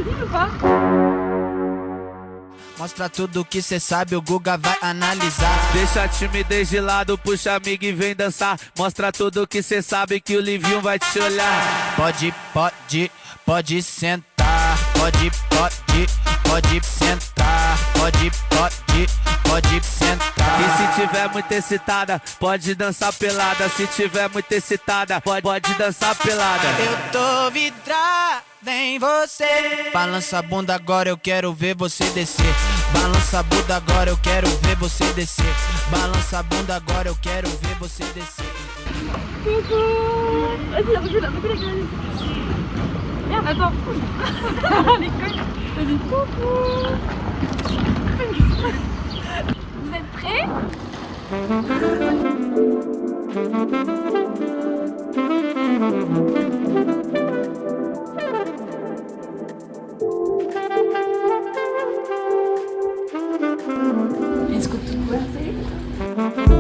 Brésil ou pas? Mostra tudo que cê sabe, o Guga vai analisar. Deixa a timidez de lado, puxa amigo e vem dançar. Mostra tudo que cê sabe que o Livinho vai te olhar. Pode sentar. Pode sentar. Pode sentar. E se tiver muito excitada, pode dançar pelada. Se tiver muito excitada, pode dançar pelada. Eu tô vidrada em você. Balança a bunda agora, eu quero ver você descer. Balança a bunda agora, eu quero ver você descer. Balança a bunda agora, eu quero ver você descer. Coucou. Vas-y, recule la gueule. Merde, attends. Les connes. Vas-y, coucou. Vous êtes prêts? Est-ce que tout le monde sait?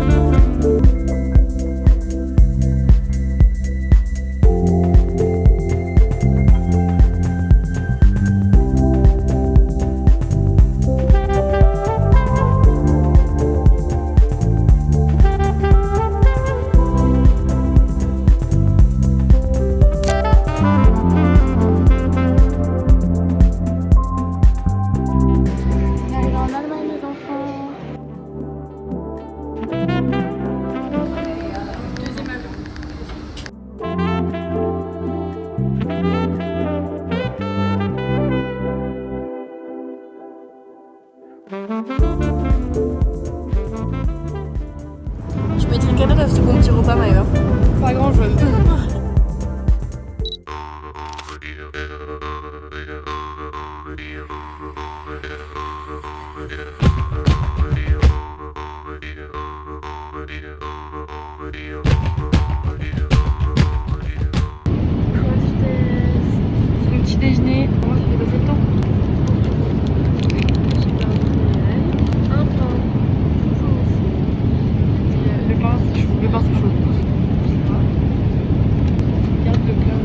Je mettrais quelle note à ce bon petit repas, Maëva? Pas grand chose. C'est mon petit déjeuner. Moi, ça fait passer le temps. Un pain. Le pain, c'est chaud. Le pain, c'est chaud. Regarde le plat.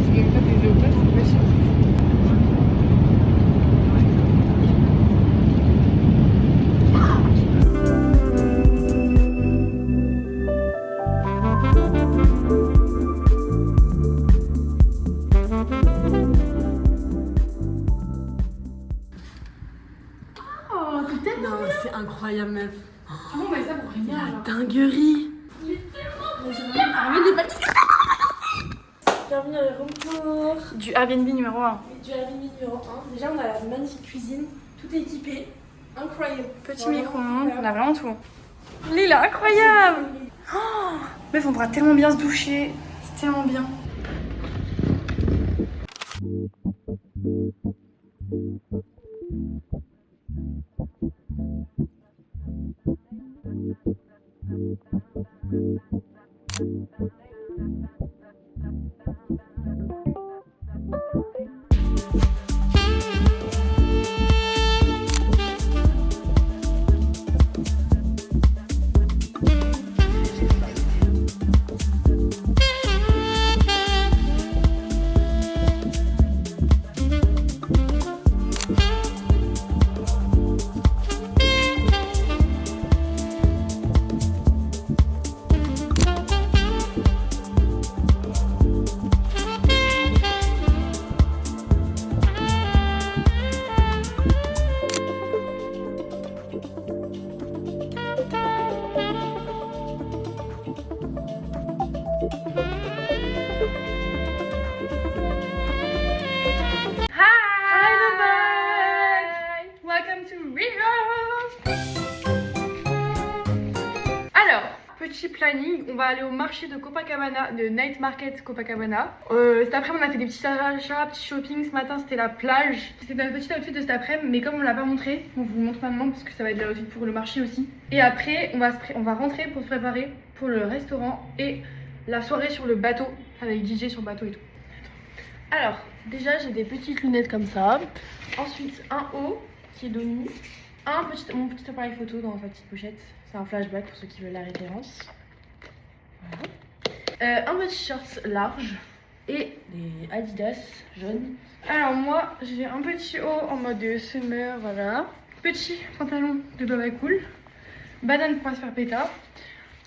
C'est même pas des œufs, c'est pas cher. Non, c'est incroyable, meuf. Comment on met ça pour rien là? Dinguerie. Bienvenue à l'aéroport Du Airbnb numéro 1. du Airbnb numéro 1. Déjà, on a la magnifique cuisine, tout est équipé, incroyable. Petit Vraiment micro-ondes, on a incroyable. vraiment tout. L'île est incroyable. Meuf, on pourra tellement bien se doucher. C'est tellement bien. Hi! Welcome to Rio! Alors, petit planning, on va aller au marché de Copacabana, de Night Market Copacabana. Cet après-midi, on a fait des petits achats, petits shopping. Ce matin, c'était la plage. C'était notre petit outfit de cet après-midi, mais comme on l'a pas montré, on vous montre maintenant parce que ça va être l'outfit pour le marché aussi. Et après, on va rentrer pour se préparer pour le restaurant et la soirée sur le bateau, avec DJ sur le bateau et tout. Alors, déjà, j'ai des petites lunettes comme ça. Ensuite, un haut qui est dos nu. Mon petit appareil photo dans sa petite pochette. C'est un flashback pour ceux qui veulent la référence. Voilà. Un petit short large et des Adidas jaunes. Alors moi, j'ai un petit haut en mode summer, voilà. Petit pantalon de Baba Cool. Banane pour se faire pétard.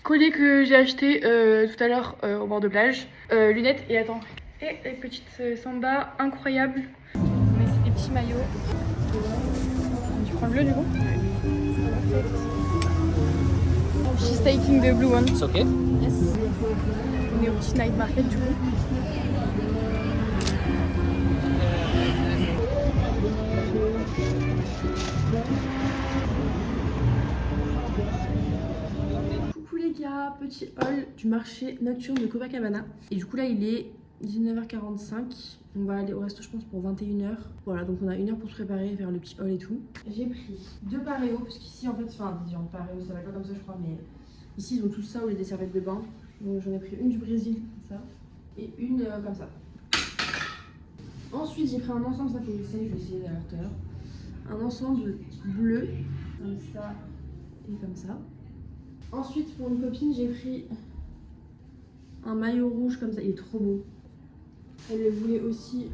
Collier que j'ai acheté tout à l'heure au bord de plage. Lunettes et attends. Et les petites samba incroyables. Mais c'est des petits maillots. Tu prends le bleu du coup? She's taking the blue one. It's okay. Yes. On est au petit night market du coup. Coucou les gars, petit haul du marché nocturne de Copacabana. Et du coup là il est 19h45. On va aller au resto je pense pour 21h. Voilà, donc on a 1 heure pour se préparer, faire le petit haul et tout. J'ai pris 2 paréos parce qu'ici en fait, enfin des paréos ça va pas comme ça je crois, mais ici ils ont tout ça ou des serviettes de bain. Donc j'en ai pris une du Brésil comme ça et une comme ça. Ensuite j'ai pris un ensemble, ça fait que je vais essayer d'ailleurs tout à l'heure. Un ensemble bleu comme ça et comme ça. Ensuite pour une copine j'ai pris un maillot rouge comme ça, il est trop beau. Elle le voulait aussi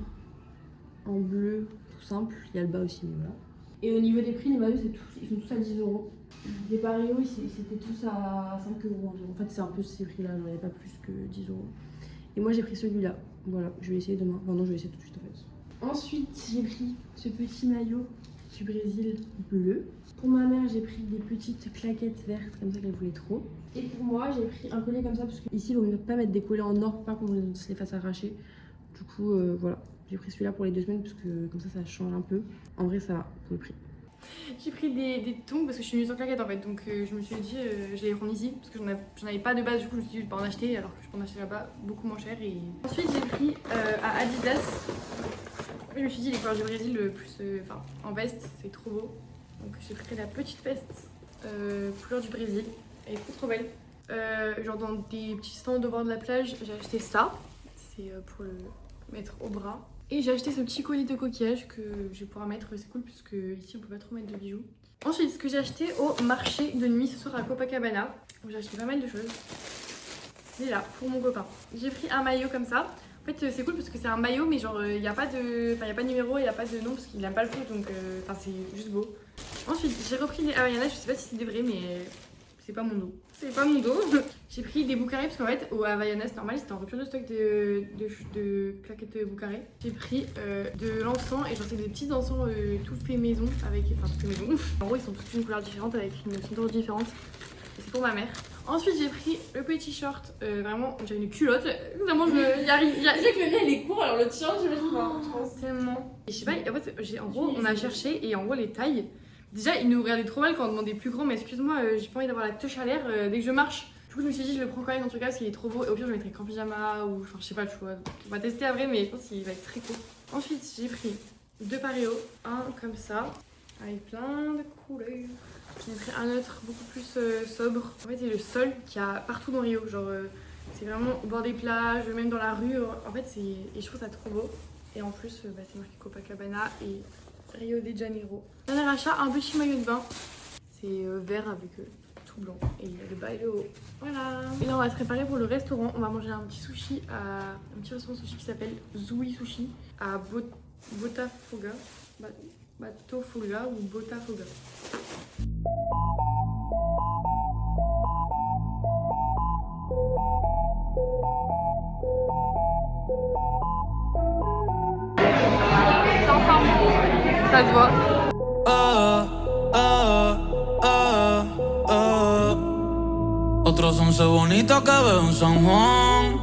en bleu tout simple, il y a le bas aussi mais voilà. Et au niveau des prix, les maillots ils sont tous à 10 €. Les paréos c'était tous à 5 € environ. En fait c'est un peu ces prix là, j'en avais pas plus que 10 €. Et moi j'ai pris celui-là, voilà, je vais essayer demain, enfin non je vais essayer tout de suite en fait. Ensuite j'ai pris ce petit maillot du Brésil bleu. Pour ma mère j'ai pris des petites claquettes vertes comme ça qu'elle voulait trop. Et pour moi j'ai pris un collier comme ça parce qu'ici il ne vaut pas mettre des collets en or pour pas qu'on se les fasse arracher. Du coup voilà, j'ai pris celui-là pour les 2 semaines parce que comme ça change un peu. En vrai ça va pour le prix. J'ai pris des tongs parce que je suis venue sans claquettes en fait, donc je me suis dit je les prends ici parce que j'en avais pas de base, du coup je me suis dit je vais pas en acheter alors que je peux en acheter là-bas beaucoup moins cher. Et ensuite j'ai pris à Adidas, je me suis dit les couleurs du Brésil plus en veste c'est trop beau, donc j'ai pris la petite veste couleur du Brésil, elle est trop belle. Genre dans des petits stands au bord de la plage j'ai acheté ça, c'est pour le mettre au bras. Et j'ai acheté ce petit collier de coquillage que je vais pouvoir mettre, c'est cool puisque ici on peut pas trop mettre de bijoux. Ensuite, ce que j'ai acheté au marché de nuit ce soir à Copacabana, j'ai acheté pas mal de choses. C'est là, pour mon copain. J'ai pris un maillot comme ça. En fait c'est cool parce que c'est un maillot mais genre il n'y a pas de numéro, il n'y a pas de nom parce qu'il aime pas le foot, donc c'est juste beau. Ensuite j'ai repris des Havaianas, je sais pas si c'est des vrais mais c'est pas mon dos. C'est pas mon dos. J'ai pris des boucarés parce qu'en fait au Havaianas normal c'était en rupture de stock de claquettes boucarées. J'ai pris de l'encens et genre c'est des petits encens tout fait maison avec, tout fait maison. En gros ils sont tous une couleur différente avec une senteur différente. Et c'est pour ma mère. Ensuite j'ai pris le petit short, vraiment j'ai une culotte, vraiment je y arrive. Je sais que le mien il est court alors le tien je pense tellement. Et je sais pas, en fait en gros on a cherché et en gros les tailles. Déjà, ils nous regardaient trop mal quand on demandait plus grand, mais excuse-moi, j'ai pas envie d'avoir la touche à l'air dès que je marche. Du coup, je me suis dit, je le prends quand même dans tout cas parce qu'il est trop beau. Et au pire, je le mettrai qu'en pyjama ou enfin, je sais pas, tu vois. On va tester après, mais je pense qu'il va être très court. Ensuite, j'ai pris 2 paréos, un comme ça, avec plein de couleurs. J'en ai pris un autre beaucoup plus sobre. En fait, c'est le sol qu'il y a partout dans Rio. Genre, c'est vraiment au bord des plages, même dans la rue. En fait, et je trouve ça trop beau. Et en plus, c'est marqué Copacabana et Rio de Janeiro. Dernier achat, un petit maillot de bain. C'est vert avec tout blanc. Et il y a le bas et le haut. Voilà. Et là, on va se préparer pour le restaurant. On va manger un petit sushi un petit restaurant sushi qui s'appelle Zui Sushi à Botafogo. Batofoga ou Botafoga. Ça se voit. Otros 11 bonitas que veo en San Juan,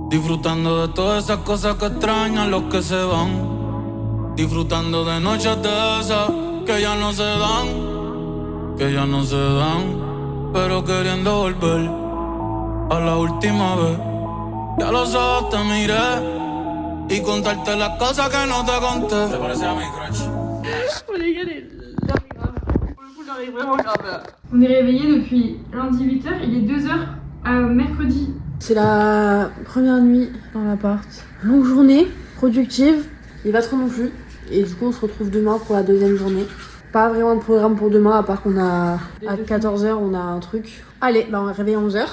disfrutando de todas esas cosas que extrañan los que se van, disfrutando de noches de esas que ya no se dan, pero queriendo volver a la última vez. Ya los ojos te miré y contarte las cosas que no te conté. ¿Te parece a mi crush? Les gars, l'heure est grave. Pour le coup, l'heure est vraiment grave. On est réveillés depuis lundi 8h, il est 2h à mercredi. C'est la première nuit dans l'appart. Longue journée, productive, il va trop non plus. Et du coup on se retrouve demain pour la 2e journée. Pas vraiment de programme pour demain à part qu'on a à 14h on a un truc. Allez, on va réveiller à 11h.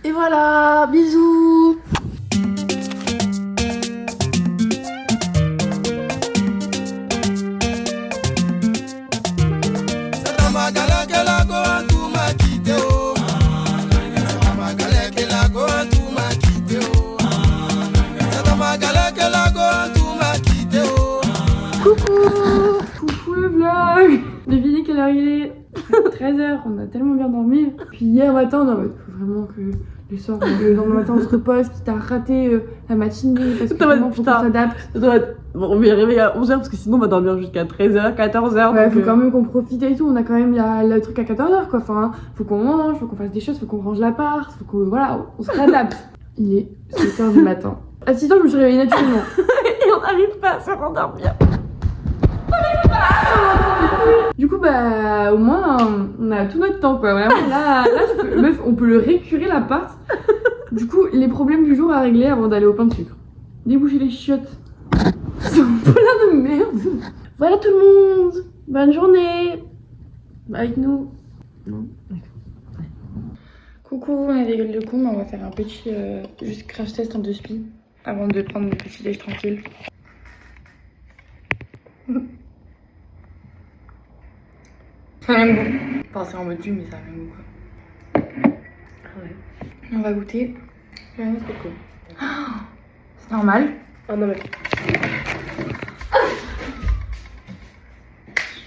Et voilà, bisous. quelle heure il est? 13h, on a tellement bien dormi. Puis hier matin, non, mais faut vraiment que le soir, le lendemain matin, on se repose, quitte à rater la matinée, parce que vraiment, faut qu'on s'adapte. Bon, on va y réveiller à 11h parce que sinon on va dormir jusqu'à 13h, 14h. Ouais, faut quand même qu'on profite et tout. On a quand même le truc à 14h, quoi. Enfin, faut qu'on mange, faut qu'on fasse des choses, faut qu'on range l'appart, faut qu'on. Voilà, on se réadapte. Il est 7h du matin. À 6h, je me suis réveillée naturellement. Et on n'arrive pas à se rendormir. Du coup, bah, au moins, on a tout notre temps, quoi. Vraiment, là meuf, on peut le récurer l'appart. Du coup, les problèmes du jour à régler avant d'aller au pain de sucre. Déboucher les chiottes. C'est un plein de merde. Voilà tout le monde. Bonne journée. Avec nous. Non. Coucou, on a des gueules de con, mais on va faire un petit juste crash test en 2 spi avant de prendre le petit déj tranquille. Ça a même goût. Enfin, c'est en mode jus, mais ça a même goût, quoi. Ah ouais. On va goûter la noix de coco. C'est normal. Ah non, mais.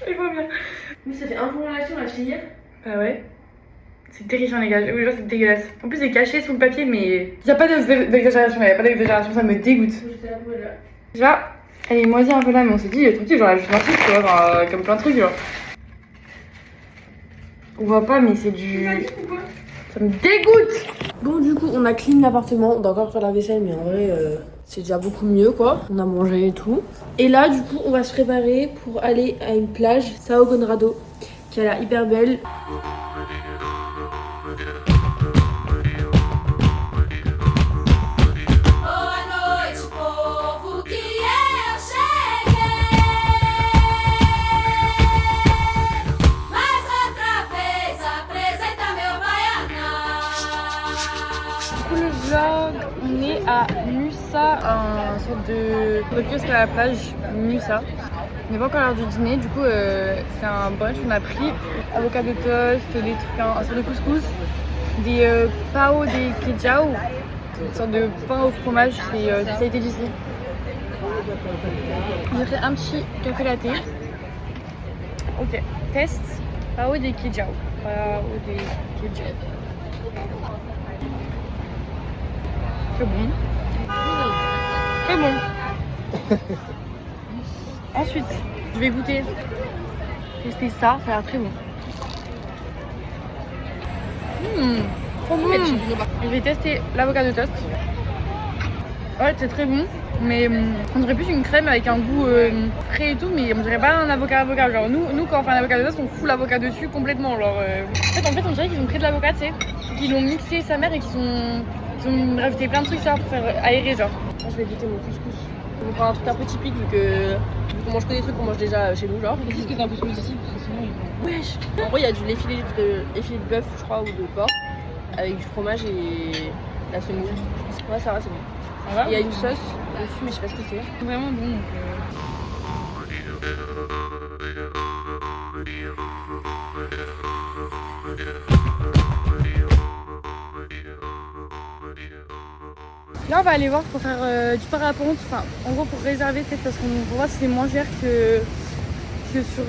Je vois bien. Mais ça fait un jour on l'a acheté hier. Bah ouais. C'est terrifiant, les gars. Je vous jure, c'est dégueulasse. En plus, c'est caché sous le papier, mais y a pas d'exagération. Y a pas d'exagération, ça me dégoûte. Déjà, elle est moisie un peu là, mais on s'est dit, tranquille, genre, juste un truc, tu vois, genre, comme plein de trucs, genre. On voit pas, mais c'est du. Ça me dégoûte! Bon, du coup, on a clean l'appartement. On doit encore faire la vaisselle, mais en vrai, c'est déjà beaucoup mieux, quoi. On a mangé et tout. Et là, du coup, on va se préparer pour aller à une plage, Sao Conrado, qui a l'air hyper belle. On est à Musa, un sorte de kiosque à la plage, Musa. On n'est pas encore à l'heure du dîner, du coup c'est un brunch qu'on a pris. Avocat de toast, des trucs, un sort de couscous, des pao de queijo, une sorte de pain au fromage, c'est spécialité d'ici. J'ai fait un petit café latte. Ok, test, pao de queijo. Pao de queijo. Très bon. Très bon. Ensuite, je vais goûter. Tester ça, ça a l'air très bon. Trop bon. Je vais tester l'avocat de toast. Ouais, c'est très bon. Mais on dirait plus une crème avec un goût frais et tout, mais on dirait pas un avocat. Genre nous quand on fait un avocat de toast, on fout l'avocat dessus complètement. Genre, en fait, on dirait qu'ils ont pris de l'avocat, tu sais, qu'ils l'ont mixé sa mère et qu'ils ont rajouté plein de trucs ça pour faire aérer, genre. Moi, je vais goûter mon couscous. On va prendre un truc un peu typique vu qu'on mange que des trucs qu'on mange déjà chez nous, genre. Qu'est-ce que c'est un peu plus ici parce que sinon Wesh. En gros, il y a du filet de bœuf, je crois, ou de porc, avec du fromage et la semoule. Ouais, ça va, c'est bon. ça va. Il y a une sauce dessus, mais je sais pas ce que c'est. C'est vraiment bon. Donc, Là, on va aller voir pour faire du parapente. Enfin, en gros, pour réserver, peut-être parce qu'on voit si c'est moins cher que sur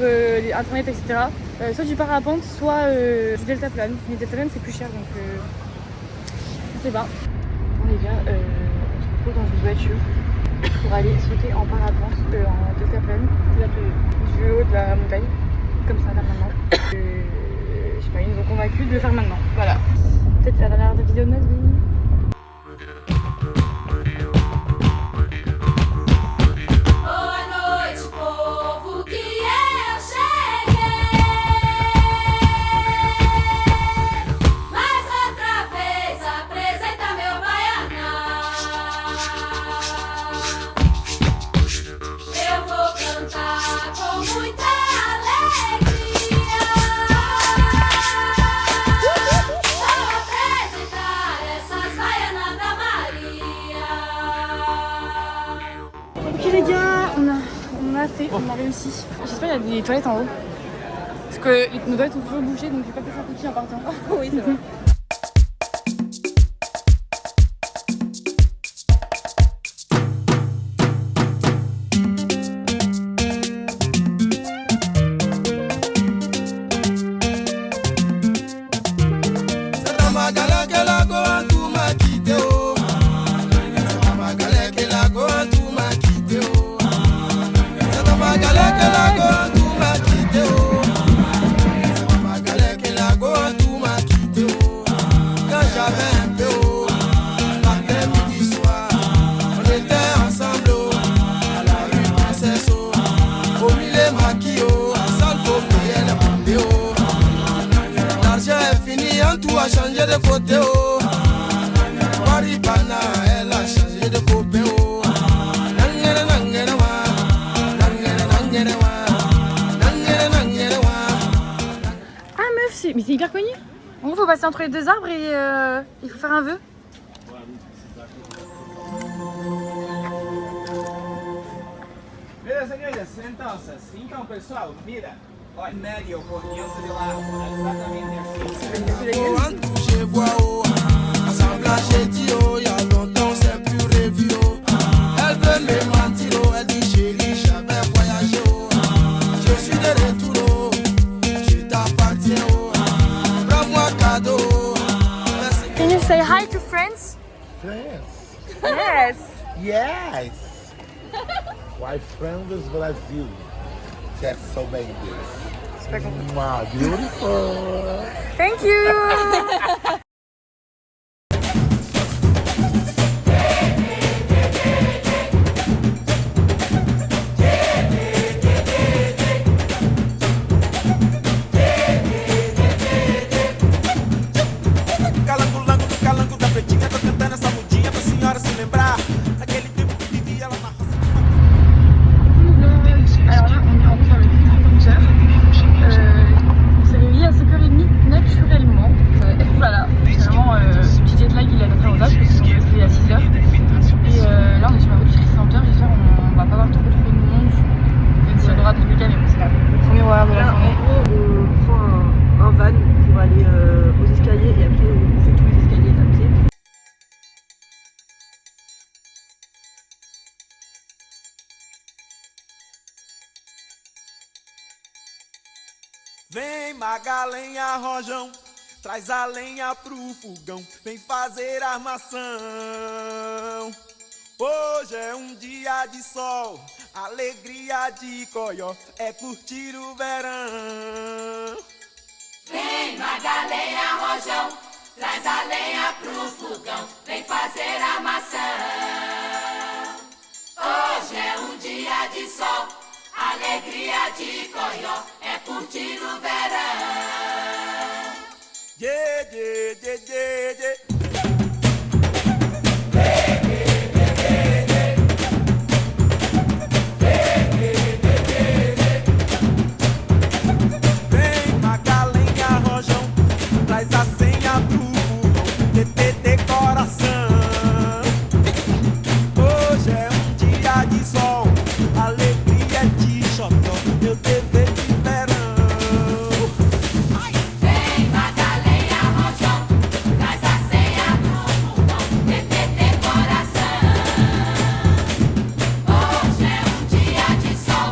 internet, etc. Soit du parapente, soit du deltaplane. Mais deltaplane, c'est plus cher donc je sais pas. Bon, les gars, on se retrouve dans une voiture pour aller sauter en parapente, en deltaplane, du haut de la montagne, comme ça, là maintenant. Je sais pas, ils nous ont convaincus de le faire maintenant. Voilà. Peut-être c'est la dernière vidéo de notre vie. Ok les gars, on a réussi. J'espère qu'il y a des toilettes en haut. Parce que nos toilettes sont toujours bouchées donc j'ai pas pu faire pipi en partant. Oui, c'est vrai. que la go tout m'a quitté oh. C'est ma galère que la go tout m'a quitté oh. C'est ma galère que la go tout m'a quitté oh. C'est ma galère que la go tout m'a quitté oh. Quand j'avais un peu oh, matin midi soir, on était ensemble oh, à la rue Princesse oh, au milieu maquillot, salle faut payer les bombes oh. L'argent est fini, en tout a changé de côté oh. Maribana, elle a changé de copain oh. Nangere nangere wa, nangere nangere wa, nangere nangere wa. Ah meuf, mais c'est hyper connu. En gros, faut passer entre les deux arbres et il faut faire un vœu. Beleza, igreja, sentam-se. Então, pessoal, mira. Olha, médio, o comienzo de lá. Exatamente assim. Je vois oh, assemblage j'ai dit oh, y'a longtemps on s'est plus revu oh. Elle veut me mentir oh, elle dit chérie j'avais voyagé oh. Je suis de retour oh, je t'appartiens oh. Prends-moi cadeau oh. Merci. Can you say hi to friends? France. Yes. Yes. My friend is Brazil. Jackson Mendes. Wow, beautiful. Thank you. Calango do calango da pretinha, tô cantando essa mudinha pra senhora se lembrar daquele tempo que vivia lá na roça. Alors là, on est en route vers le conducteur. On s'est réveillé à 5h30 naturellement. Voilà, finalement, ce petit jet lag il est à notre avantage parce qu'on est réveillé à 6h. Et là, on est sur la route du City-Center. J'espère qu'on va pas avoir trop de monde. Même si on aura dans tous les cas, mais bon, c'est le premier horaire de la journée. En gros, on prend un van pour aller aux escaliers et après on fait tous les escaliers à pied. Vem Magalenha Rojão, traz a lenha pro fogão, vem fazer armação. Hoje é um dia de sol, alegria de coió, é curtir o verão. Vem Magalenha Rojão, traz a lenha pro fogão, vem fazer armação. Hoje é um dia de sol, alegria de coió, é curtir o verão. Yeah, yeah, yeah, yeah, yeah. Vem Magalenha Rojão, traz a senha pro fogão, TTT coração. Hoje é um dia de sol, alegria de xodó, meu dever de verão. Vem Magalenha Rojão, traz a senha pro fogão, TTT coração. Hoje é um dia de sol,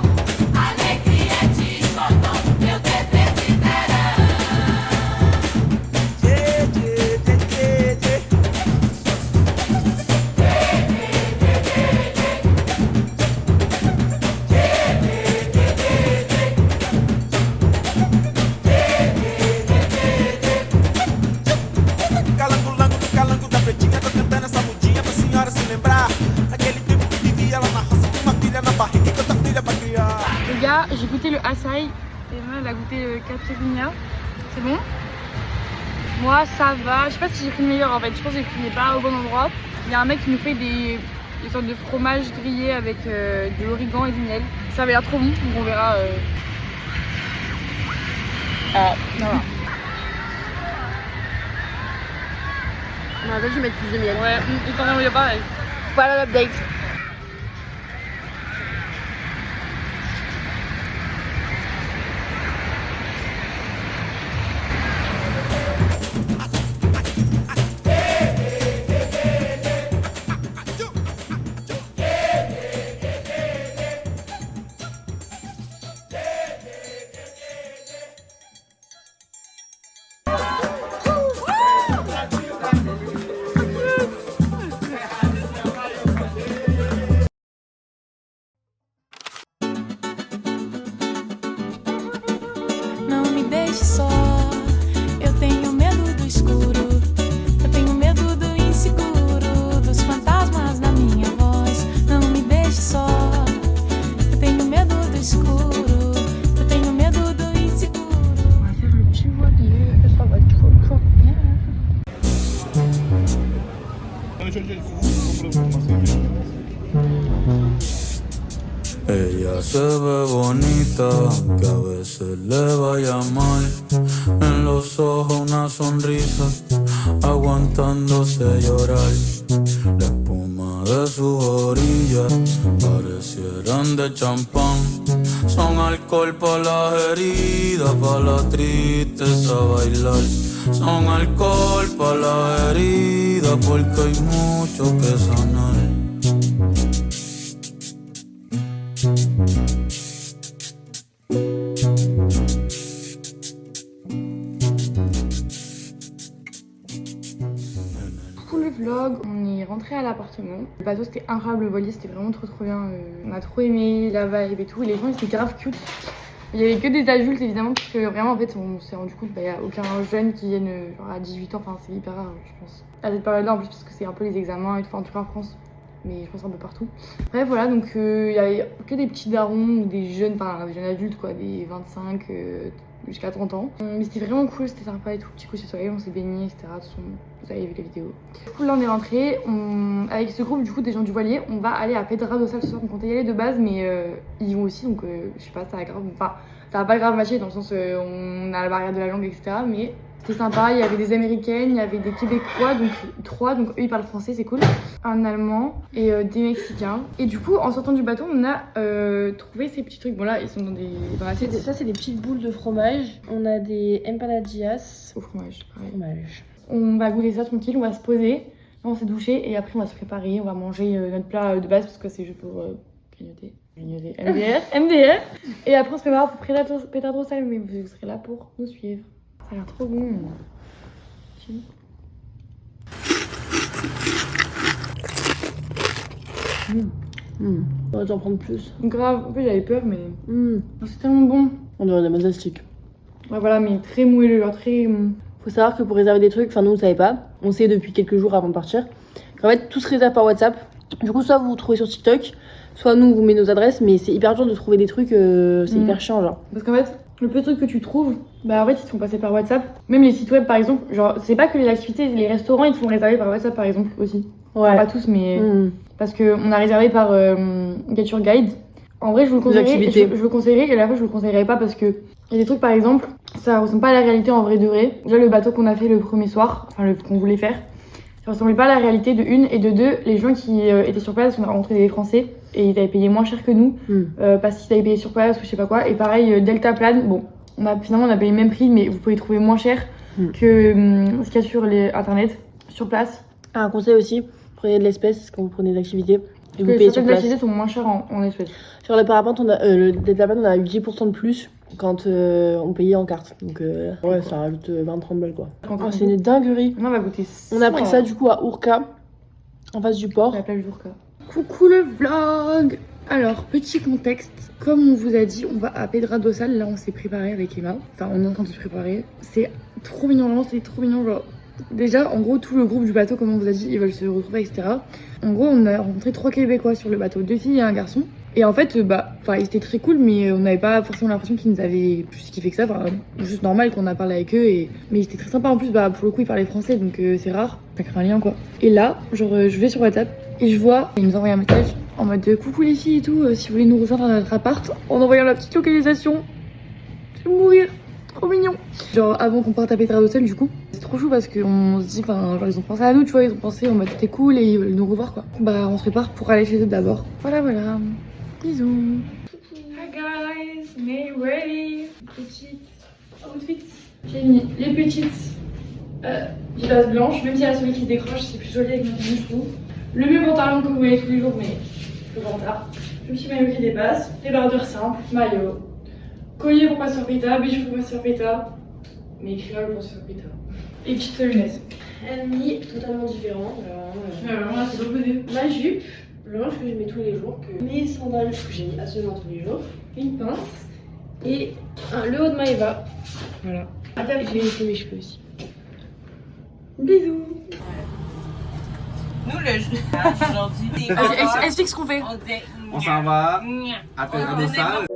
alegria de xodó, meu dever de verão. Yeah, yeah, yeah, yeah, yeah. Calango do calango da pretinha, tô cantando essa mudinha pra senhora se lembrar daquele tempo que vivia lá na roça com uma filha na barriga e tanta filha pra criar. Les gars, j'ai goûté le açaï. Emma, elle a goûté le caipirinha. C'est bon? Moi, ça va. Je sais pas si j'ai pris le meilleur en fait. Je pense que j'ai pris pas au bon endroit. Il y a un mec qui nous fait des sortes de fromage grillé avec de l'origan et du miel. Ça avait l'air trop bon, donc on verra. Voilà. On a dû mettre plus de miel. Ouais, il t'en remet pas. Voilà l'update. Ella se ve bonita, que a veces le vaya mal. En los ojos una sonrisa, aguantándose llorar. La espuma de sus orillas parecieran de champán. Son alcohol para las heridas, para la tristeza bailar. Son alcohol para las heridas, porque hay mucho que sanar. Pour le vlog, on est rentré à l'appartement. Le bateau c'était incroyable, le voilier c'était vraiment trop bien. On a trop aimé la vibe et tout. Les gens ils étaient grave cute. Il y avait que des adultes évidemment parce que vraiment en fait on s'est rendu compte qu'il n'y a aucun jeune qui vienne genre à 18 ans. Enfin c'est hyper rare je pense. À cette période là en plus parce que c'est un peu les examens et tout. Enfin, en tout cas en France. Mais je pense un peu partout. Bref voilà donc il y avait que des petits darons ou des jeunes, enfin des jeunes adultes quoi, des 25 jusqu'à 30 ans. Mais c'était vraiment cool, c'était sympa et tout, petit coup de soleil, on s'est baigné etc. De toute façon, vous avez vu les vidéos. Du coup là on est rentré, avec ce groupe du coup des gens du voilier, on va aller à Pedra do Sal ce soir, on comptait y aller de base mais ils y vont aussi donc je sais pas, ça va grave, enfin ça va pas grave matcher dans le sens on a la barrière de la langue etc. Mais c'était sympa, il y avait des américaines, il y avait des québécois, donc 3, donc eux ils parlent français, c'est cool. Un allemand et des mexicains. Et du coup en sortant du bateau on a trouvé ces petits trucs, bon là ils sont dans l'assiette. Ça c'est des petites boules de fromage. On a des empanadillas Au fromage, pareil. fromage. On va goûter ça tranquille, on va se poser, là, on s'est douché et après on va se préparer, on va manger notre plat de base parce que c'est juste pour grignoter. MDR. Et après on se prépare pour Pedra do Sal, mais vous serez là pour nous suivre. Ça a l'air trop bon. On va t'en prendre plus. Grave, en fait j'avais peur mais c'est tellement bon. On dirait des mazastiques. Ouais voilà, mais très moelleux, genre très... Faut savoir que pour réserver des trucs, enfin nous on savait pas, on sait depuis quelques jours avant de partir, qu'en fait tout se réserve par WhatsApp. Du coup soit vous trouvez sur TikTok, soit nous on vous met nos adresses, mais c'est hyper dur de trouver des trucs, c'est hyper chiant genre. Parce qu'en fait, le peu de trucs que tu trouves, bah en fait ils te font passer par WhatsApp. Même les sites web par exemple, genre c'est pas que les activités, les restaurants ils te font réserver par WhatsApp par exemple aussi. Ouais. Enfin, pas tous mais... Parce qu'on a réservé par Get Your Guide. En vrai je vous le conseillerais, je vous le conseillerais et à la fois je vous le conseillerais pas parce que il y a des trucs par exemple, ça ressemble pas à la réalité en vrai de vrai. Déjà le bateau qu'on a fait le premier soir, enfin qu'on voulait faire, ça ressemblait pas à la réalité de une, et de deux, les gens qui étaient sur place, on a rencontré des Français et ils avaient payé moins cher que nous parce qu'ils avaient payé sur place ou je sais pas quoi. Et pareil Delta Plane, bon finalement on a payé le même prix mais vous pouvez trouver moins cher que ce qu'il y a sur les internet, sur place. Un conseil aussi, prenez de l'espèce quand vous prenez des activités. Et Parce vous que payez sur certaines place. activités sont moins chères en espèces. Sur le parapente, le Delta Plane, on a eu 10% de plus quand on payait en carte. Donc ouais, ça rajoute 20-30 balles quoi. Oh, c'est une dinguerie. On va goûter ça. On a pris ça du coup à Urca, en face du port. La plage d'Urca. Coucou le vlog. Alors, petit contexte, comme on vous a dit, on va à Pedra do Sal, là on s'est préparé avec Emma. Enfin, on est en train de se préparer. C'est trop mignon, vraiment, c'est trop mignon, genre... Déjà, en gros, tout le groupe du bateau, comme on vous a dit, ils veulent se retrouver, etc. En gros, on a rencontré 3 Québécois sur le bateau, 2 filles et un garçon. Et en fait, ils étaient très cool, mais on n'avait pas forcément l'impression qu'ils nous avaient plus kiffé que ça. Enfin, juste normal qu'on a parlé avec eux. Mais ils étaient très sympas en plus, pour le coup, ils parlaient français, donc c'est rare. Ça crée un lien, quoi. Et là, genre, je vais sur WhatsApp et je vois, ils nous envoient un message en mode coucou les filles et tout, si vous voulez nous rejoindre à notre appart, en envoyant la petite localisation. Je vais mourir. Trop mignon. Genre avant qu'on parte à Pedra do Sal du coup, c'est trop chou parce qu'on se dit, enfin genre ils ont pensé à nous, tu vois, ils ont pensé en mode c'était cool et ils veulent nous revoir quoi. Bah on se prépare pour aller chez eux d'abord. Voilà. Bisous. Hi guys, me ready. Petite outfit. J'ai mis les petites vivaces blanches, même si y a celui qui se décroche, c'est plus joli avec mon tenue je trouve. Le même pantalon que vous voyez tous les jours mais le ventre. Le petit maillot qui dépasse, les bardeurs simples, maillot. Collier pour Pasteur Pita, bijoux pour Pasteur Pita, mes créoles pour Pasteur Pita. Et petites lunettes. Amis totalement différents. Alors là, c'est l'opposé. Ma jupe blanche que je mets tous les jours, mes sandales que j'ai mis absolument tous les jours, une pince et le haut de Maëva. Voilà. Après, j'ai fait mes cheveux aussi. Bisous. Nous, le aujourd'hui, Explique ce qu'on fait. On s'en va à Pedra do Sal.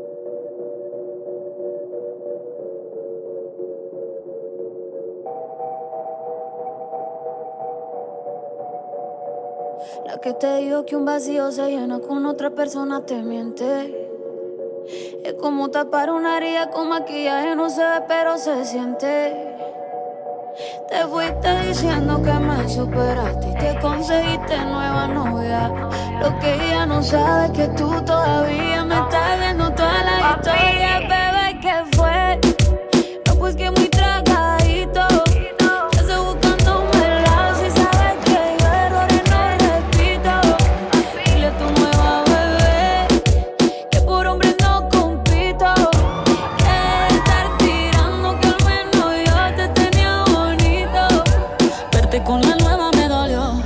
La que te dijo que un vacío se llena con otra persona te miente. Es como tapar una herida con maquillaje, no se ve pero se siente. Te fuiste diciendo que me superaste y te conseguiste nueva novia. Lo que ella no sabe es que tú todavía me estás viendo toda la historia. Bebé, ¿qué fue? No, pues que muy tragadito. Ya estoy buscándome el lado. Si sabes que yo errores no repito. Dile a tu nueva bebé que por hombre no compito. Que estar tirando que al menos yo te tenía bonito. Verte con la nueva me dolió,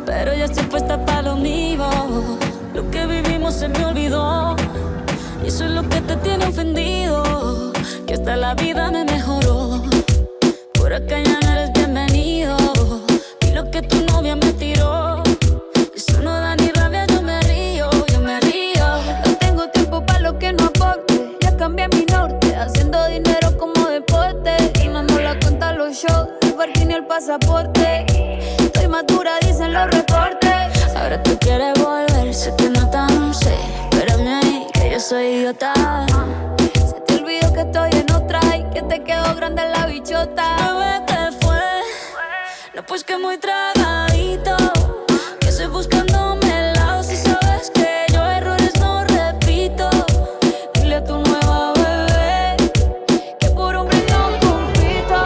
pero ya estoy puesta para lo mío. Lo que vivimos se me olvidó y eso es lo que te tiene ofendido. Que hasta la vida me mejoró. Por acá ya no eres bienvenido. Y lo que tu novia me tiró, eso no da ni rabia, yo me río, yo me río. No tengo tiempo para lo que no aporte. Ya cambié mi norte, haciendo dinero como deporte. Y no la cuenta los shows, el parking y el pasaporte. Estoy madura, dicen los reportes. Ahora tú quieres volver, se te nota, no sé. Espérame ahí, que yo soy idiota. Se te olvidó que estoy en otra y que te quedó grande la bichota. Bebé, ¿qué fue? No, pues que muy tragadito. Que estoy buscándome el lado. Si sabes que yo errores no repito. Dile a tu nueva bebé que por hombre no compito.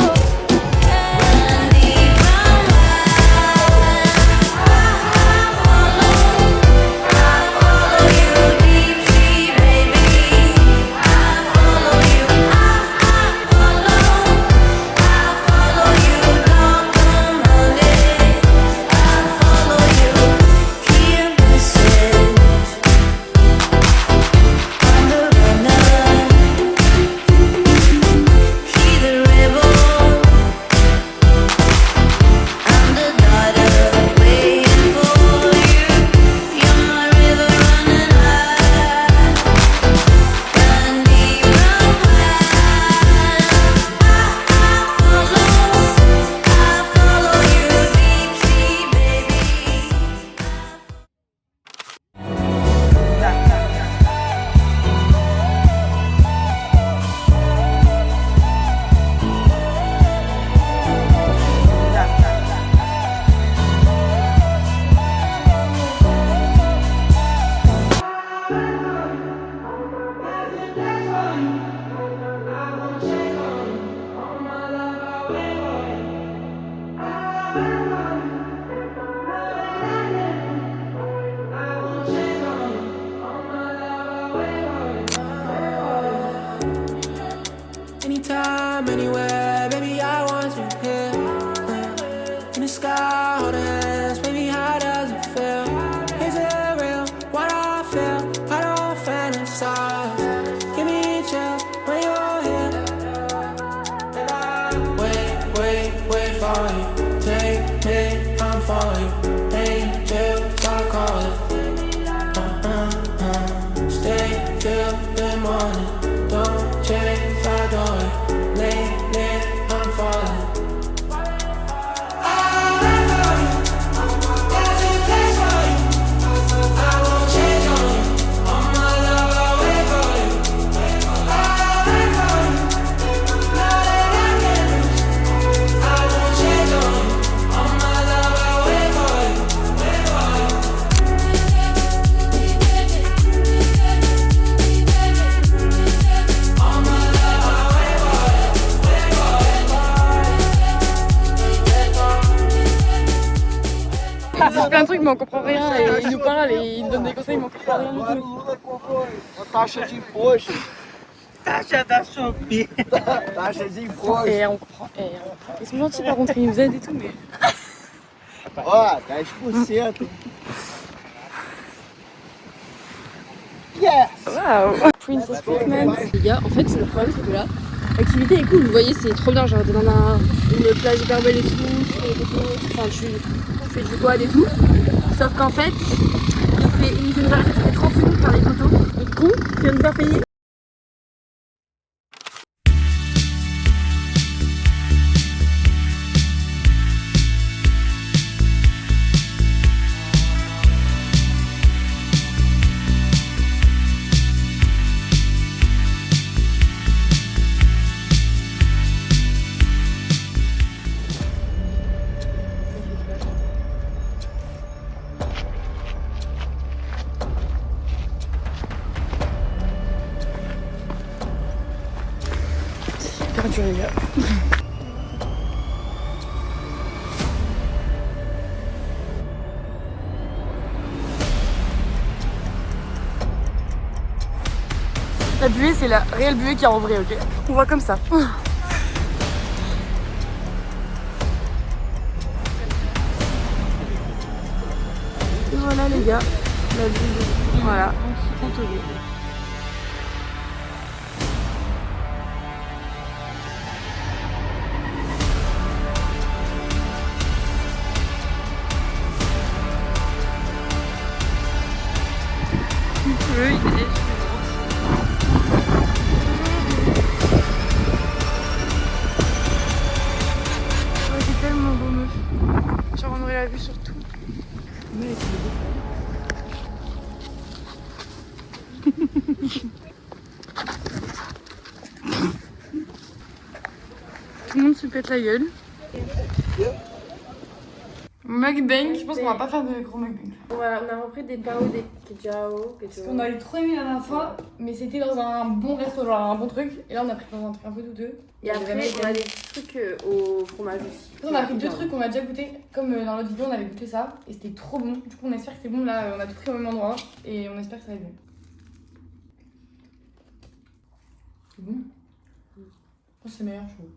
Anytime, anywhere, baby, I want you here. In the sky, hold hands, baby, how does it feel? Is it real, what I feel? I don't fantasize. Give me chills when you're here. Wait for you. Take me, I'm for you. Angels are calling. Stay till the morning. Don't change, I adore you. Lately, I'm falling. C'est plein de trucs mais on comprend rien et il nous parle et il nous donne des conseils mais on comprend rien du tout. Taxa de imposto. Taxa da Shopee. Taxa de imposto. Et on comprend. Ils sont gentils par contre, ils nous aident et tout mais... Ó, 10%. Yes. Waouh. Princess Treatment. Les gars, en fait le problème c'est que là, l'activité est cool, vous voyez c'est trop bien, genre t'es dans une plage hyper belle et tout, tu fais des photos, enfin tu fais du quad et tout. Sauf qu'en fait, il nous arrête, ça fait 30 secondes pour faire les photos. Le con, qui vient nous faire payer. perdu les gars. La buée, c'est la réelle buée qui est en vrai, ok? On voit comme ça. Et voilà les gars, la buée. Voilà, Montaulier. C'est tellement beau meuf. Genre on aurait la vue sur tout. Tout le monde se pète la gueule. Mukbang, je pense qu'on va pas faire de gros mukbang. Voilà, on a repris des bao, des kejao. Parce qu'on avait trop aimé la dernière fois, mais c'était dans un bon resto, genre un bon truc. Et là on a pris dans un truc un peu douteux. Et après on a des trucs au fromage aussi. On a pris deux trucs qu'on a déjà goûté, comme dans l'autre vidéo on avait goûté ça et c'était trop bon. Du coup on espère que c'est bon, là on a tout pris au même endroit et on espère que ça va être bon. C'est bon. Je pense que c'est meilleur, je trouve.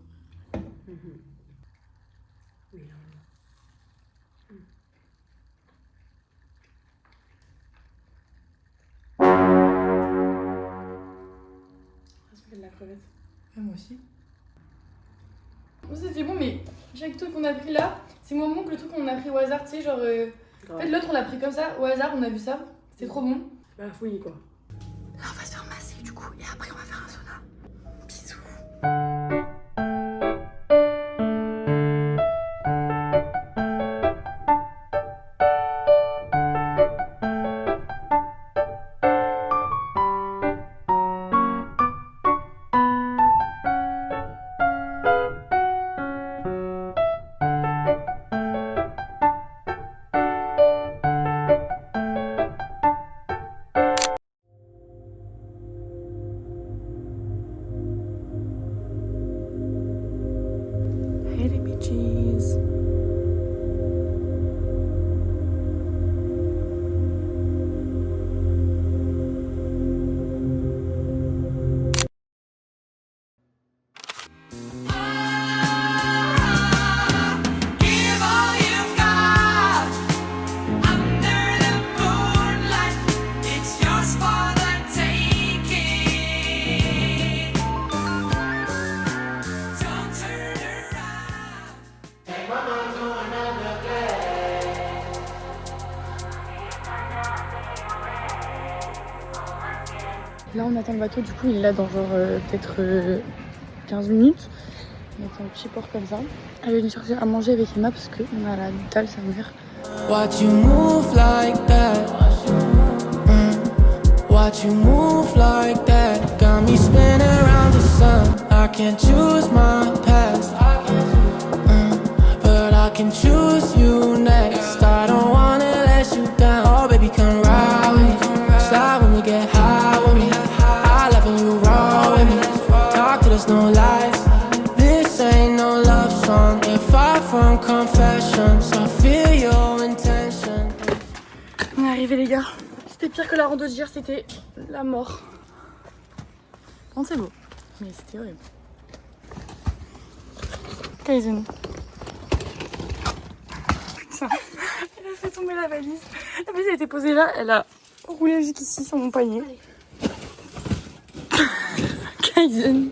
Oui. Ça de la crevette. Ah, moi aussi. C'était bon, mais chaque truc qu'on a pris là, c'est moins bon que le truc qu'on a pris au hasard, tu sais, genre. En fait, l'autre on l'a pris comme ça, au hasard, on a vu ça, c'était trop bon. Bah, fouille quoi. Là, on va se faire masser du coup, et après, on va faire un sauna. Bisous. Hey les bitches. Give all you've got under the moonlight. It's yours for the taking. Don't turn around. Take my mind to another place. Là on attend le bateau, du coup il est là dans genre peut-être 15 minutes. On attend le petit port comme ça. Elle est venue chercher à manger avec Emma parce qu'on a la dalle, sa mère. Watch you move like that. Watch you move like that. Got me spinning around the sun. I can't choose my past. But I can choose you next. I don't wanna let you down. Oh baby, come ride with me. Slide when we get high with me. I love when you roll with me. Talk to us, no lies. This ain't no love song. If far from confessions, I feel your intention. On est arrivé les gars. C'était pire que la rando d'hier, c'était la mort. Bon, c'est beau, mais c'était horrible. Kaizen. Putain, elle a fait tomber la valise. La valise a été posée là, elle a roulé jusqu'ici sur mon poignet. Kaizen.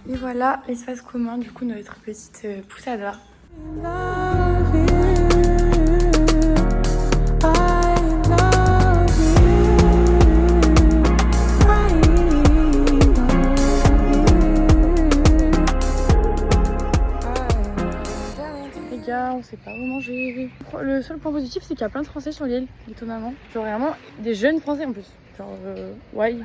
Et voilà l'espace commun, du coup notre petite poussada. on sait pas où manger. Le seul point positif, c'est qu'il y a plein de Français sur l'île, étonnamment. Genre vraiment des jeunes Français en plus. Genre, why?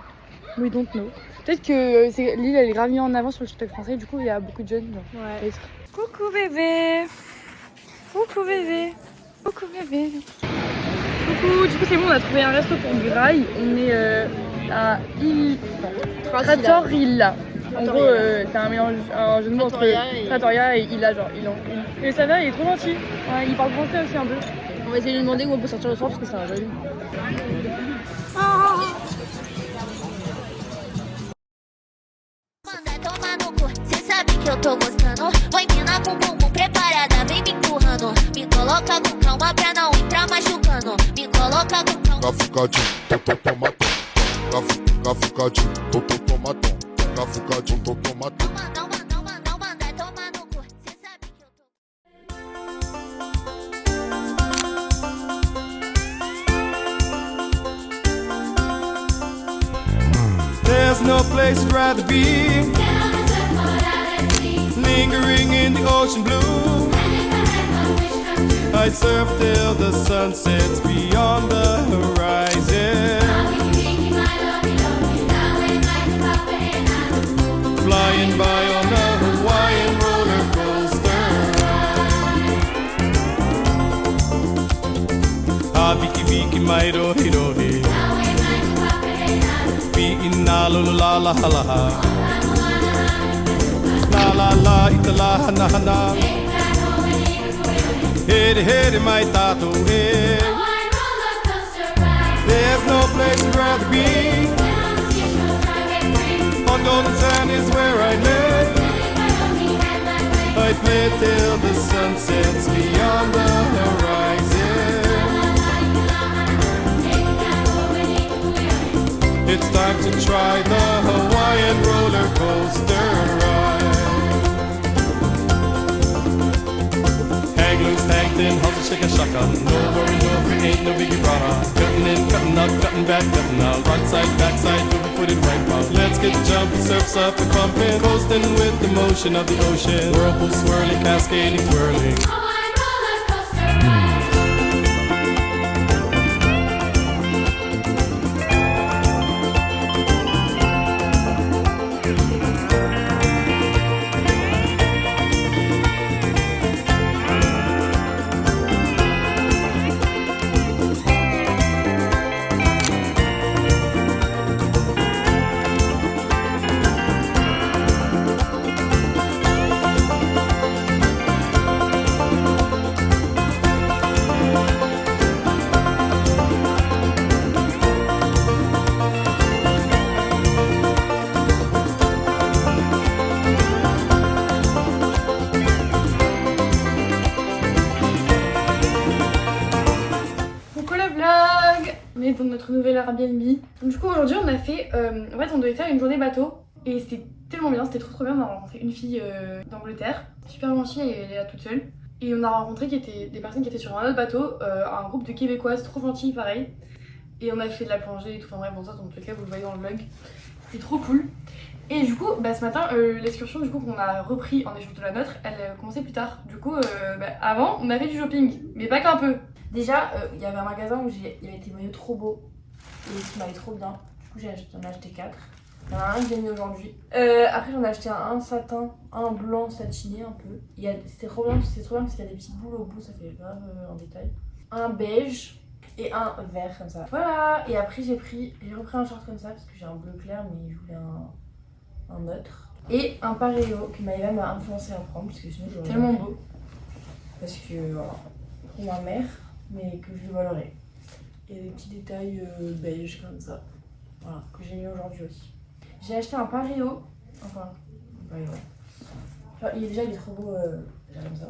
We don't know. Peut-être que l'île elle est grave mise en avant sur le TikTok français, du coup il y a beaucoup de jeunes. Genre, ouais. Coucou bébé. Coucou bébé. Coucou bébé. Coucou, du coup c'est bon, on a trouvé un resto pour Graille. On est à Trattoria. En gros, c'est un mélange, un jeu de mots entre Trattoria et Illa, genre Ilan. Et ça va, il est trop gentil. Ouais, il parle français aussi un peu. On va essayer de lui demander où on peut sortir le soir parce que c'est un joli. Cê sabe que eu tô gostando. Vai mina com bumbum preparada, vem me empurrando. Me coloca com calma pra não entrar machucando. Me coloca com calma. Cafucadinho, tomatão. Cafucadinho, tomatão. Cafucadinho, tomatão. Não manda tomar no cu. Cê sabe que eu tô. There's no place I'd rather be. Lingering in the ocean blue. I'd surf till the sun sets beyond the horizon. Flying by on a Hawaiian roller coaster ride. Ah, Viki Viki Mairo Hirohi. Viki na la la la la. La la la itala hana hana. Hede my tato eh. There's no place I'd rather be. On golden sand is where I live. I play till the sun sets beyond the horizon. It's time to try the Hawaiian roller coaster ride. Hang loose, hang thin, hustle, shake a shaka. No worry, no free, ain't no biggie brother. Cutting in, cutting up, cutting back, cutting out. Right side, back side, moving footed right out. Let's get jumping, surfs up and pumping. Coasting with the motion of the ocean. Whirlpool swirling, cascading, twirling. Dans notre nouvel Airbnb. Donc du coup aujourd'hui on a fait, en fait on devait faire une journée bateau et c'était tellement bien, c'était trop bien. On a rencontré une fille d'Angleterre, super gentille, et elle est là toute seule. Et on a rencontré des personnes qui étaient sur un autre bateau, un groupe de Québécoises trop gentilles pareil. Et on a fait de la plongée et tout, enfin bref, bon ça dans tous les cas vous le voyez dans le vlog. C'était trop cool. Et du coup ce matin l'excursion du coup qu'on a repris en échange de la nôtre, elle commençait plus tard. Du coup avant on a fait du shopping, mais pas qu'un peu. Déjà, il y avait un magasin où il y avait des maillots trop beaux et qui m'allaient trop bien. Du coup, j'en ai acheté 4. Il y en a un que j'ai mis aujourd'hui. Après, j'en ai acheté un satin, un blanc satiné un peu. C'était trop bien parce qu'il y a des petites boules au bout, ça fait grave en détail. Un beige et un vert comme ça. Voilà, et après, j'ai repris un short comme ça parce que j'ai un bleu clair, mais je voulais un neutre. Et un pareo que Maëva m'a influencé à prendre parce que sinon, j'aurais tellement beau. Parce que voilà, pour ma mère. Mais que je volerai. Et des petits détails beige comme ça. Voilà, que j'ai mis aujourd'hui aussi. J'ai acheté un pareo. Enfin, un pareo. Genre, il est trop beau. Comme ça.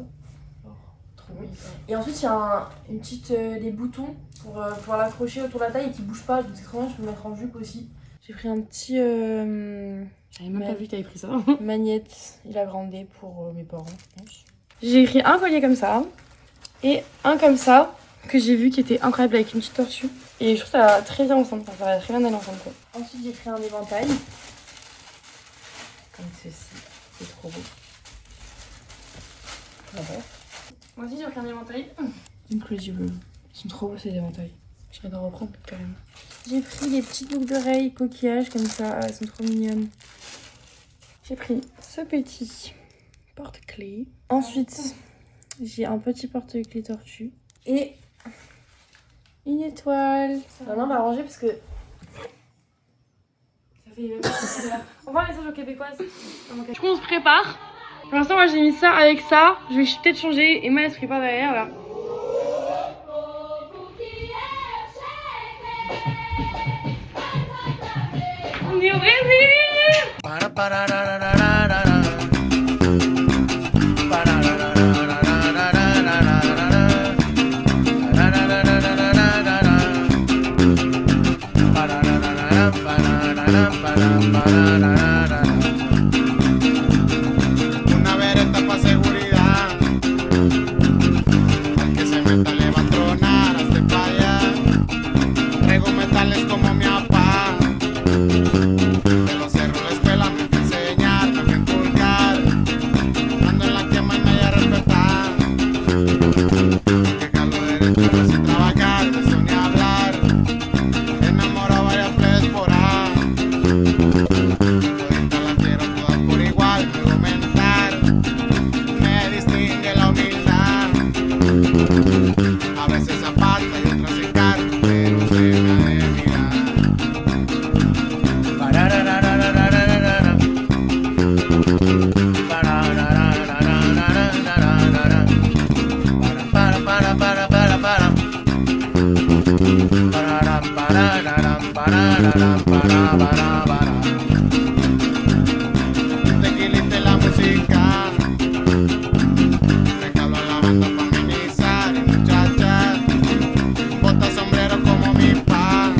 Trop beau. Et ensuite, il y a une petite, des boutons pour l'accrocher autour de la taille et qui bouge pas. Donc c'est trop bien, je peux le mettre en jupe aussi. J'ai pris un petit. J'avais même pas vu que t'avais pris ça. Magnette, il a grandi pour mes parents, je pense. J'ai pris un collier comme ça. Et un comme ça. Que j'ai vu qui était incroyable avec une petite tortue. Et je trouve ça va très bien ensemble, ça va très bien aller ensemble quoi. Ensuite j'ai pris un éventail. Comme ceci, c'est trop beau. Voilà. Moi aussi j'ai pris un éventail. Incredible. Ils sont trop beaux ces éventails. J'irai d'en reprendre quand même. J'ai pris des petites boucles d'oreilles coquillages comme ça. Elles sont trop mignonnes. J'ai pris ce petit porte-clés. Ensuite, j'ai un petit porte-clés tortue. Et une étoile. Maintenant, on va ranger parce que... Ça fait... On voit un message aux Québécoises. Du coup on se prépare. Pour l'instant moi j'ai mis ça avec ça. Je vais peut-être changer et elle se prépare derrière là. On est au Brésil. Una vereta pa' seguridad. Al que se meta le va a tronar, hazte pa' allá. Traigo metales como mi papá. De los cerros la escuela me fue a enseñar, me fue a inculcar. Ando en la quema y me voy a respetar. Que jalo derecho sin trabajar, de eso ni hablar. Enamorado varias plebes por ahí. Todita las quiero todas por igual, puedo aumentar. Me distingue la humildad. A veces zapata y otras se carga, pero se me ha de mirar. Tequiliste la música. Me calo a la banda pa' amenizar. Y muchachas, bota sombrero como mi pa.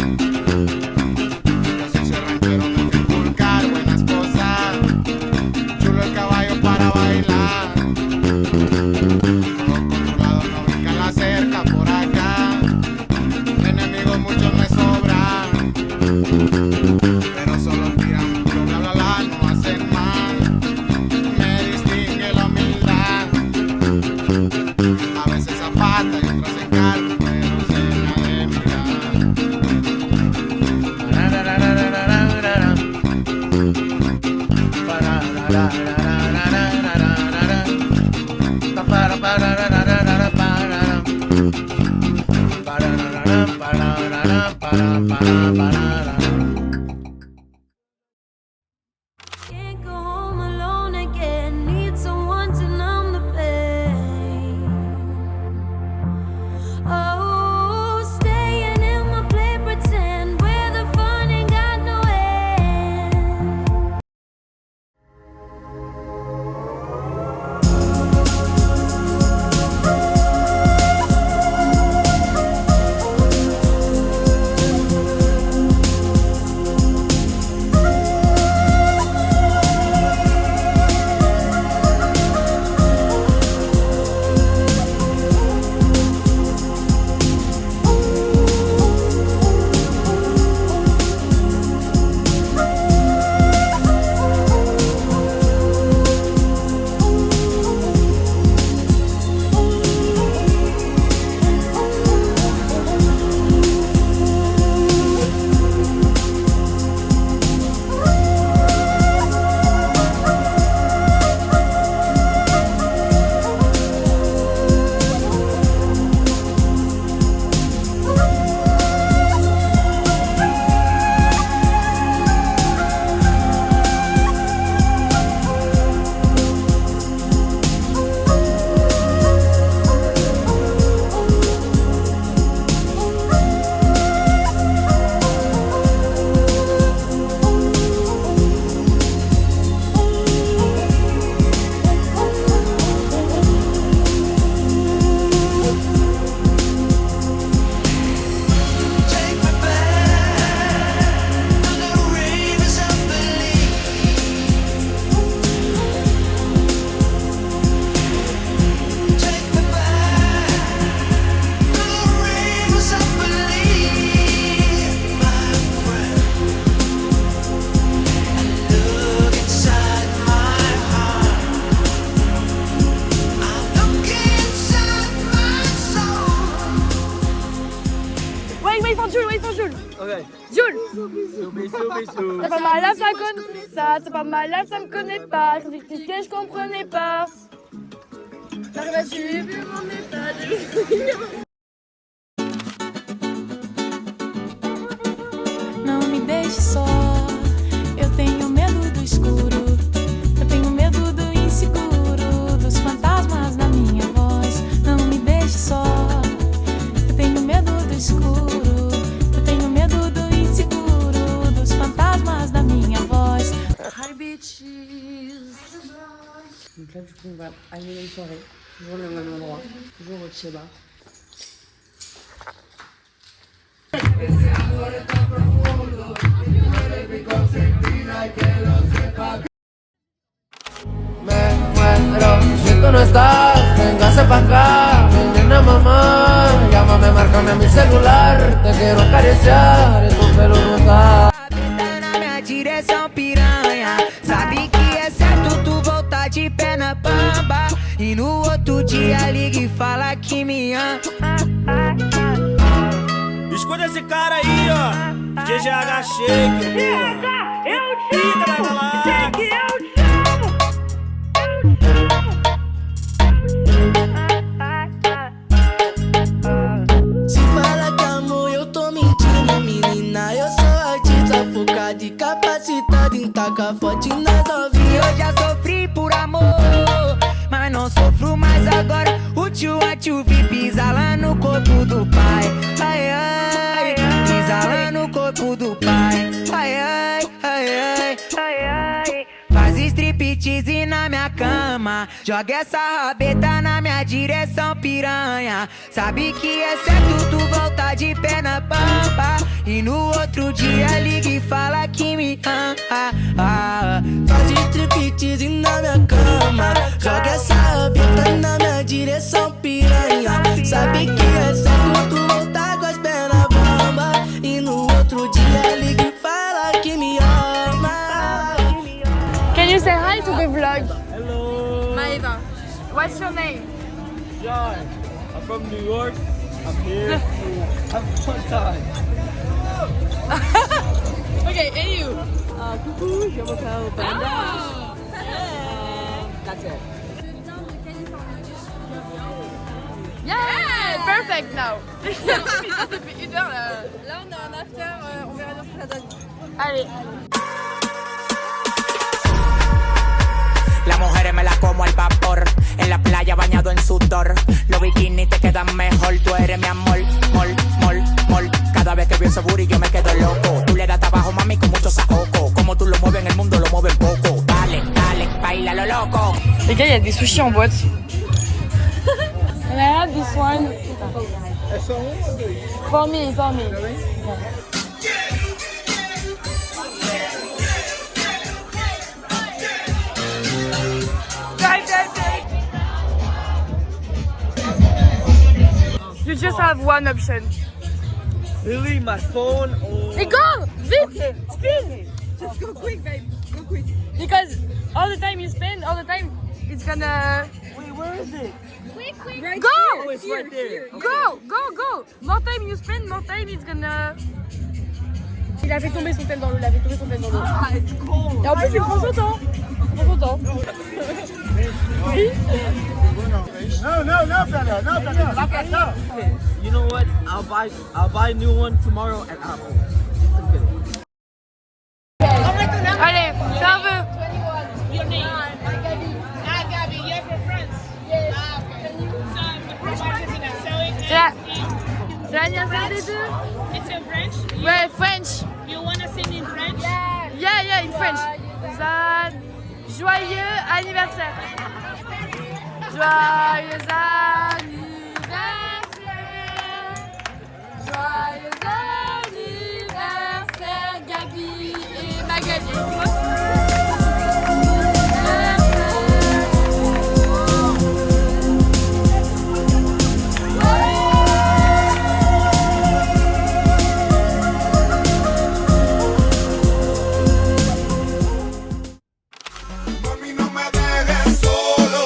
Yo soy ese ranchero, me fui a inculcar buenas cosas. Chulo el caballo para bailar. Todo controlado, no brinca la cerca por acá. Enemigos muchos me sobran. Pero solo tiran puro bla bla bla, no hacen mal. Me distingue la humildad. A veces zapata y otras se carga, pero se me ha de mirar. Can't go home alone again. Need someone to numb the pain. Jules, wait for Jules. Okay. Jules. Bisous. C'est pas mal là, ça connaît ça. C'est pas mal là, ça me connaît pas. Quand j'expliquais, je comprenais pas. J'arrive à suivre mon état de... Não me deixe só, eu tenho medo do escuro, eu tenho medo do inseguro, dos fantasmas da minha voz. Não me deixe só, eu tenho medo do escuro, eu tenho medo do inseguro, dos fantasmas da minha voz. Hi bitches. Donc là du coup on va aller une soirée, toujours le même endroit, toujours au Cheba. Si tú no estás, véngase pa' acá, mi nena mamá. Llámame, márcame a mi celular, te quiero acariciar en tu pelo rosado. Na minha direção, piranha. Sabe que é certo tu voltar de pé na bamba. E no outro dia liga e fala que me ama. Escuta esse cara aí, ó. GGH Shake, porra. Pica da galáxia. Se fala que amor, eu tô mentindo, menina. Eu sou artista focado e capacitado em tacar forte nas novinhas. Eu já sofri por amor, mas não sofro mais agora. O tio vi pisa lá no corpo do pai. Ai, ai, pisa lá no corpo do pai. Ai, ai, ai, ai, ai, ai. Faz striptease na minha cama, joga essa rabeta na minha direção, piranha. Sabe que é certo tu voltar de pé na pampa. E no outro dia liga e fala que me ama. Faz striptease na minha cama, joga essa rabeta na minha direção, piranha. Sabe que é certo tu voltar com as pernas bamba. E no outro dia liga e fala que me ama. Can you say hi to the vlog? Hello. Maeva. What's your name? John. I'm from New York. I'm here to have a fun time. Okay, and you? Coucou, je m'appelle Brenda. That's it. Yeah, perfect now. Ça fait 1 heure là. Là, on est en after, on verra bien ce que ça donne. Allez. Las mujeres me las como al vapor, en la playa bañado en sudor. Los bikinis te quedan mejor, tú eres mi amor, mol, mol, mol. Cada vez que veo ese booty yo me quedo loco. Tú le das trabajo, mami, con mucho saoco. Como tú lo mueves en el mundo, lo mueves poco. Dale, dale, baila lo loco. Les gars, il y a des sushis en boîte. And I have this one. For me, for me. You just have one option. Really, my phone? Oh. Hey, go! Vite! Okay. Spin! Just go quick, babe. Go quick. Because all the time you spend, all the time it's gonna... Wait, where is it? Quick, quick. Right Go! here. Oh, it's right there. Okay. Go, go, go! More time you spend, more time it's gonna... Il a fait tomber son tel dans l'eau, il a fait tomber son tel dans l'eau. Ah, it's cold. Et en plus, il prend son temps. Il prend son temps. Oui. No, better. You know what? I'll buy a new one tomorrow at Apple. Allez, c'est un vœu. Your name? Gabi, you're from France? Yes. Can you? So I'm the French Argentina. C'est l'anniversaire des deux. It's in French? Ouais, French. You wanna sing in French? Yeah, in French. Joyeux anniversaire. Joyeux anniversaire. Joyeux anniversaire, Gabi et Magali. Cuando yo te asolo,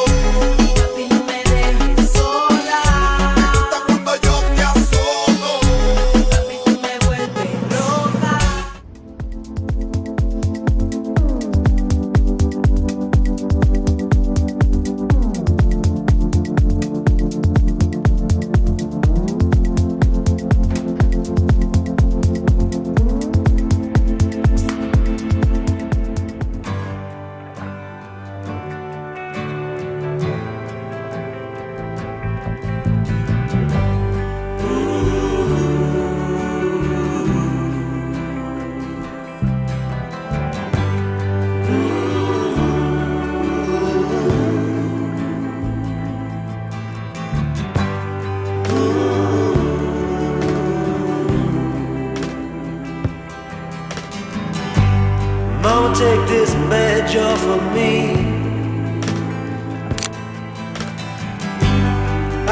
this badge off of me.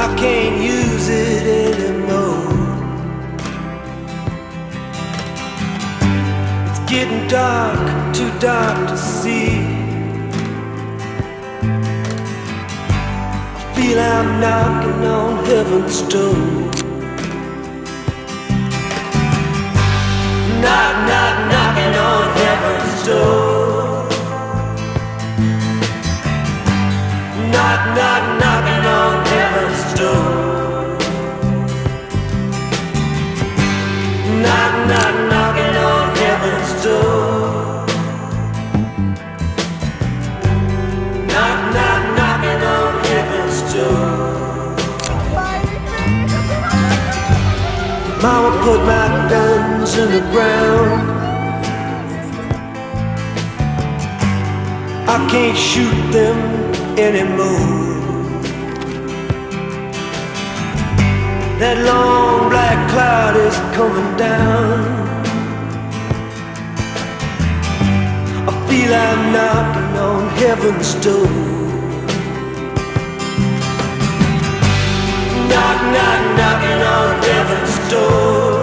I can't use it anymore. It's getting dark, too dark to see. I feel I'm knocking on heaven's door. Knock, knock, knocking on heaven's door. Knock, knock, knocking on heaven's door. Knock, knock, knocking on heaven's door. Knock, knock, knocking on heaven's door. Mama put my guns in the ground. I can't shoot them anymore. That long black cloud is coming down. I feel I'm knocking on heaven's door. Knock, knock, knocking on heaven's door.